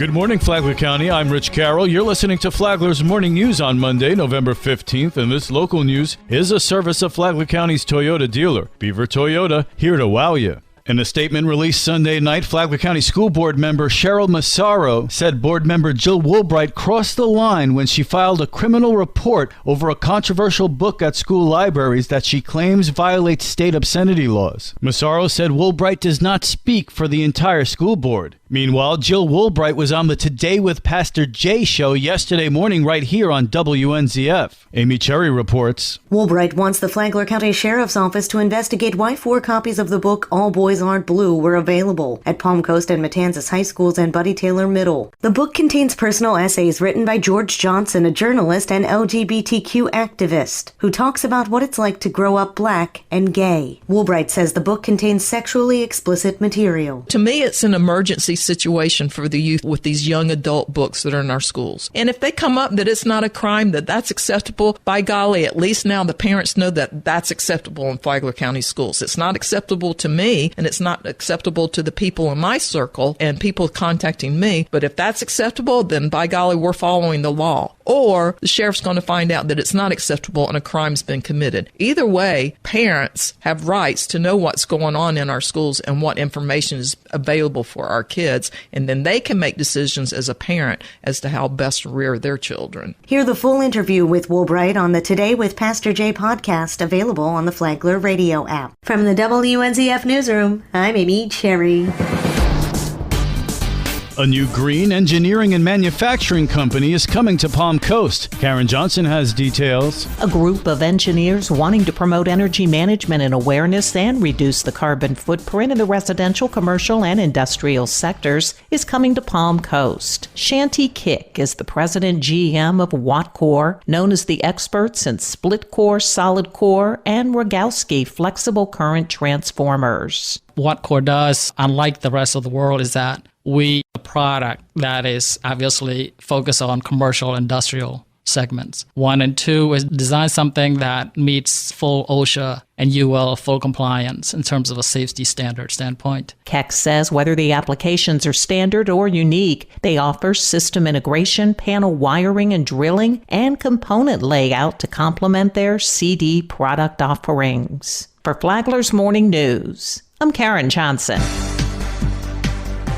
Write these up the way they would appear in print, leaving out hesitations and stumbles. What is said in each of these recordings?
Good morning, Flagler County. I'm Rich Carroll. You're listening to Flagler's Morning News on Monday, November 15th, and this local news is a service of Flagler County's Toyota dealer, Beaver Toyota, here to wow you. In a statement released Sunday night, Flagler County School Board member Cheryl Massaro said board member Jill Woolbright crossed the line when she filed a criminal report over a controversial book at school libraries that she claims violates state obscenity laws. Massaro said Woolbright does not speak for the entire school board. Meanwhile, Jill Woolbright was on the Today with Pastor Jay show yesterday morning right here on WNZF. Amy Cherry reports. Woolbright wants the Flagler County Sheriff's Office to investigate why 4 copies of the book All Boys Aren't Blue were available at Palm Coast and Matanzas High Schools and Buddy Taylor Middle. The book contains personal essays written by George Johnson, a journalist and LGBTQ activist, who talks about what it's like to grow up black and gay. Woolbright says the book contains sexually explicit material. To me, it's an emergency situation for the youth with these young adult books that are in our schools. And if they come up that it's not a crime, that that's acceptable, by golly, at least now the parents know that that's acceptable in Flagler County schools. It's not acceptable to me, and it's not acceptable to the people in my circle and people contacting me. But if that's acceptable, then by golly, we're following the law. Or the sheriff's going to find out that it's not acceptable and a crime's been committed. Either way, parents have rights to know what's going on in our schools and what information is available for our kids, and then they can make decisions as a parent as to how best to rear their children. Hear the full interview with Woolbright on the Today with Pastor Jay podcast, available on the Flagler radio app. From the WNZF newsroom, I'm Amy Cherry. A new green engineering and manufacturing company is coming to Palm Coast. Karen Johnson has details. A group of engineers wanting to promote energy management and awareness and reduce the carbon footprint in the residential, commercial, and industrial sectors is coming to Palm Coast. Shanti Kick is the president GM of Wattcore, known as the experts in split core, solid core, and Rogowski flexible current transformers. What Core does, unlike the rest of the world, is that we a product that is obviously focused on commercial industrial segments. 1 and 2 is design something that meets full OSHA and UL full compliance in terms of a safety standard standpoint. Keck says whether the applications are standard or unique, they offer system integration, panel wiring and drilling, and component layout to complement their CD product offerings. For Flagler's Morning News, I'm Karen Johnson.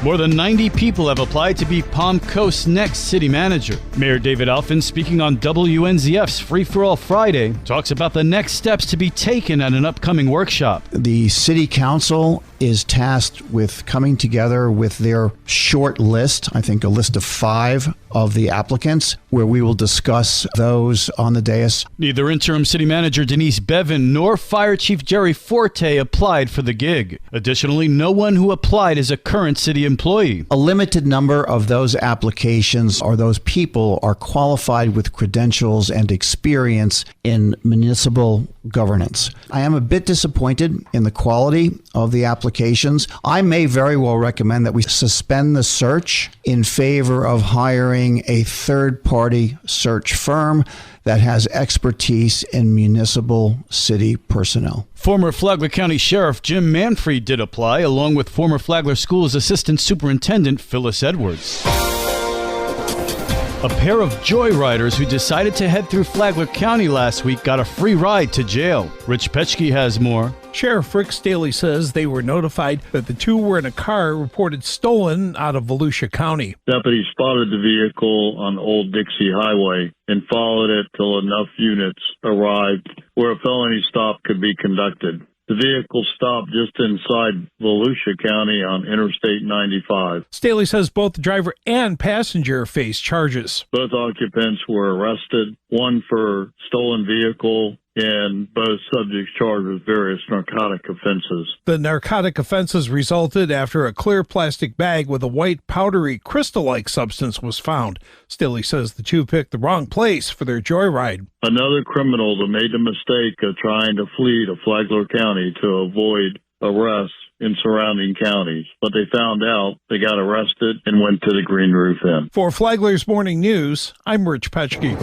More than 90 people have applied to be Palm Coast's next city manager. Mayor David Alfin, speaking on WNZF's Free for All Friday, talks about the next steps to be taken at an upcoming workshop. The city council is tasked with coming together with their short list, I think a list of 5 of the applicants, where we will discuss those on the dais. Neither interim city manager Denise Bevan nor fire chief Jerry Forte applied for the gig. Additionally, no one who applied is a current city employee. A limited number of those applications or those people are qualified with credentials and experience in municipal governance. I am a bit disappointed in the quality of the applications. I may very well recommend that we suspend the search in favor of hiring a third-party search firm that has expertise in municipal city personnel. Former Flagler County Sheriff Jim Manfrey did apply, along with former Flagler Schools Assistant Superintendent Phyllis Edwards. A pair of joyriders who decided to head through Flagler County last week got a free ride to jail. Rich Petchke has more. Sheriff Rick Staley says they were notified that the 2 were in a car reported stolen out of Volusia County. Deputies spotted the vehicle on Old Dixie Highway and followed it till enough units arrived where a felony stop could be conducted. The vehicle stopped just inside Volusia County on Interstate 95. Staley says both the driver and passenger face charges. Both occupants were arrested, one for stolen vehicle, and both subjects charged with various narcotic offenses. The narcotic offenses resulted after a clear plastic bag with a white, powdery, crystal-like substance was found. Staley says the 2 picked the wrong place for their joyride. Another criminal that made the mistake of trying to flee to Flagler County to avoid arrest in surrounding counties. But they found out, they got arrested, and went to the Green Roof Inn. For Flagler's Morning News, I'm Rich Petchke.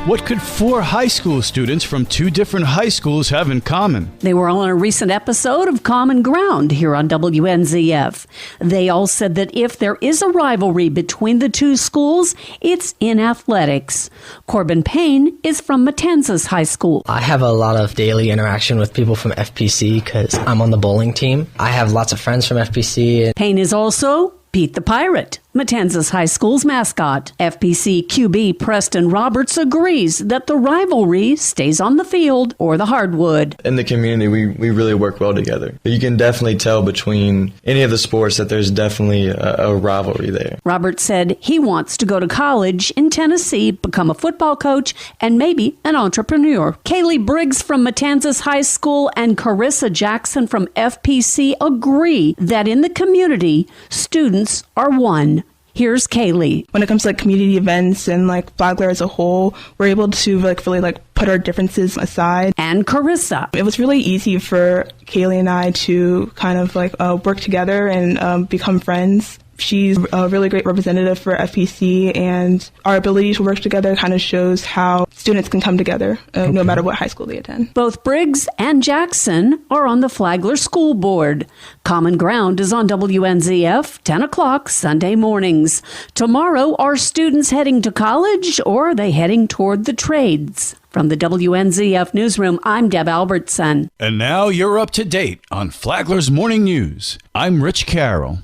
What could 4 high school students from 2 different high schools have in common? They were on a recent episode of Common Ground here on WNZF. They all said that if there is a rivalry between the 2 schools, it's in athletics. Corbin Payne is from Matanzas High School. I have a lot of daily interaction with people from FPC because I'm on the bowling team. I have lots of friends from FPC. Payne is also Pete the Pirate, Matanzas High School's mascot. FPC QB Preston Roberts agrees that the rivalry stays on the field or the hardwood. In the community, we really work well together. You can definitely tell between any of the sports that there's definitely a rivalry there. Roberts said he wants to go to college in Tennessee, become a football coach, and maybe an entrepreneur. Kaylee Briggs from Matanzas High School and Carissa Jackson from FPC agree that in the community, students are one. Here's Kaylee. When it comes to community events and Flagler as a whole, we're able to really put our differences aside. And Carissa. It was really easy for Kaylee and I to kind of work together and become friends. She's a really great representative for FPC, and our ability to work together kind of shows how students can come together no matter what high school they attend. Both Briggs and Jackson are on the Flagler School Board. Common Ground is on WNZF, 10 o'clock Sunday mornings. Tomorrow, are students heading to college or are they heading toward the trades? From the WNZF Newsroom, I'm Deb Albertson. And now you're up to date on Flagler's Morning News. I'm Rich Carroll.